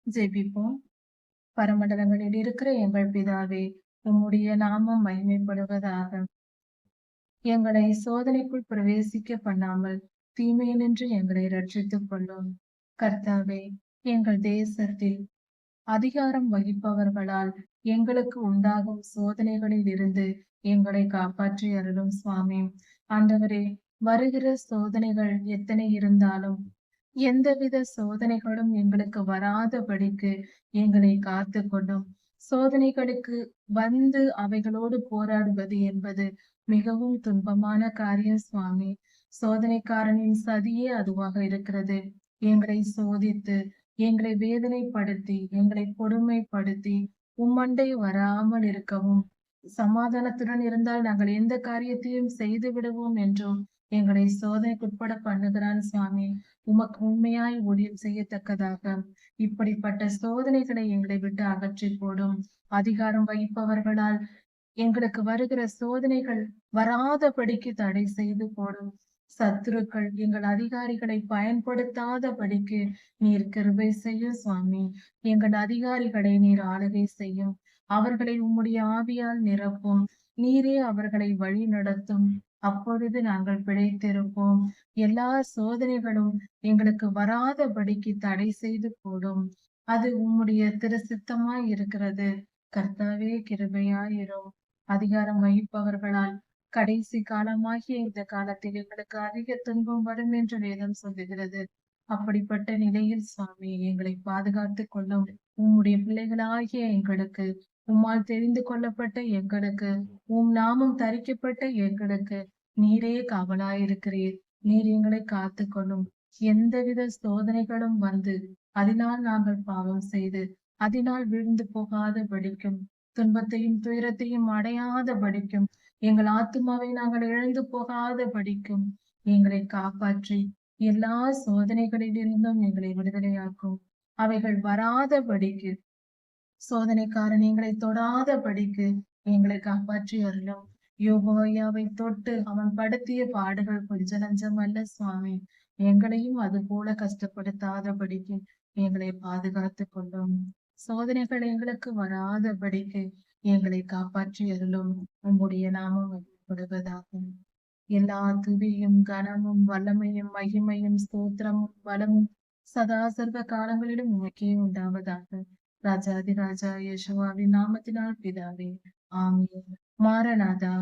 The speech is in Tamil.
ஜெபிப்போம். பரமண்டலங்களில் இருக்கிற எங்கள் பிதாவே, உம்முடைய நாமம் மகிமைப்படுவதாக. எங்களை சோதனைக்குள் பிரவேசிக்க பண்ணாமல் தீமையினின்று எங்களை ரட்சித்துக் கொள்ளும். கர்த்தாவே, எங்கள் தேசத்தில் அதிகாரம் வகிப்பவர்களால் எங்களுக்கு உண்டாகும் சோதனைகளில் இருந்து எங்களை காப்பாற்றி அருளும் சுவாமி. ஆண்டவரே, வருகிற சோதனைகள் எத்தனை இருந்தாலும் எந்தவித சோதனைகளும் எங்களுக்கு வராதபடிக்கு எங்களை காத்து கொள்ளும். சோதனைகளுக்கு வந்து அவைகளோடு போராடுவது என்பது மிகவும் துன்பமான காரியம் சுவாமி. சோதனைக்காரனின் சதியே அதுவாக இருக்கிறது. எங்களை சோதித்து எங்களை வேதனைப்படுத்தி எங்களை கொடுமைப்படுத்தி உம்மண்டை வராமல் இருக்கவும், சமாதானத்துடன் இருந்தால் நாங்கள் எந்த காரியத்தையும் செய்து விடுவோம் என்றும் எங்களை சோதனைக்குட்பட பண்ணுகிறான் சுவாமி. உமக்கு உண்மையாய் ஊழியம் செய்யத்தக்கதாக இப்படிப்பட்ட சோதனைகளை எங்களை விட்டு அகற்றி போடும். அதிகாரம் வகிப்பவர்களால் எங்களுக்கு வருகிற சோதனைகள் வராதபடிக்கு தடை செய்து போடும். சத்துருக்கள் எங்கள் அதிகாரிகளை பயன்படுத்தாதபடிக்கு நீர் கிருபை செய்யும் சுவாமி. எங்கள் அதிகாரிகளை நீர் ஆளுகை செய்யும். அவர்களை உம்முடைய ஆவியால் நிரப்பும். நீரே அவர்களை வழி நடத்தும். அப்பொழுது நாங்கள் பிழைத்திருப்போம். எல்லா சோதனைகளும் எங்களுக்கு வராதபடிக்கு தடை செய்து போடும். அது உம்முடைய திருசித்தமாய் இருக்கிறது. கர்த்தாவே, கிருபையாயிரும். அதிகாரம் வகிப்பவர்களால் கடைசி காலமாகிய இந்த காலத்தில் எங்களுக்கு அதிக துன்பம் வரும் என்று வேதம் சொல்லுகிறது. அப்படிப்பட்ட நிலையில் சுவாமி எங்களை பாதுகாத்துக் கொள்ளும். உம்முடைய பிள்ளைகளாகிய எங்களுக்கு, உம்மால் தெரிந்து கொள்ளப்பட்ட எங்களுக்கு, உம் நாமம் தரிக்கப்பட்ட எங்களுக்கு நீரே காவலாயிருக்கிறீர். நீர் எங்களை காத்து கொள்ளும். எந்தவித சோதனைகளும் வந்து அதனால் நாங்கள் பாவம் செய்து அதனால் விழுந்து போகாத படிக்கும், துன்பத்தையும் துயரத்தையும் அடையாத படிக்கும், எங்கள் ஆத்துமாவை நாங்கள் இழந்து போகாத படிக்கும் எங்களை காப்பாற்றி எல்லா சோதனைகளிலிருந்தும் எங்களை விடுதலையாக்கும். அவைகள் வராதபடிக்கு, சோதனைக்காரன் எங்களை தொடாதபடிக்கு எங்களை காப்பாற்றி அருளும். யோகோயாவை தொட்டு அவன் படுத்திய பாடுகள் கொஞ்ச நஞ்சம் அல்ல சுவாமி. எங்களையும் அது போல கஷ்டப்படுத்தாதபடிக்கு எங்களை பாதுகாத்துக் கொள்ளும். சோதனைகள் எங்களுக்கு வராதபடிக்கு எங்களை காப்பாற்றி அருளும். உம்முடைய நாமம் மகிமைப்படுவதாகும். எல்லா துதியும் கனமும் வல்லமையும் மகிமையும் ஸ்தோத்திரமும் பலமும் சதா சர்வ காலங்களிலும் உமக்கே உண்டாவதாக. ராஜாதி ராஜா யேசுவாவின் நாமத்தினால் பிதாவே, ஆமென். மாரநாதா.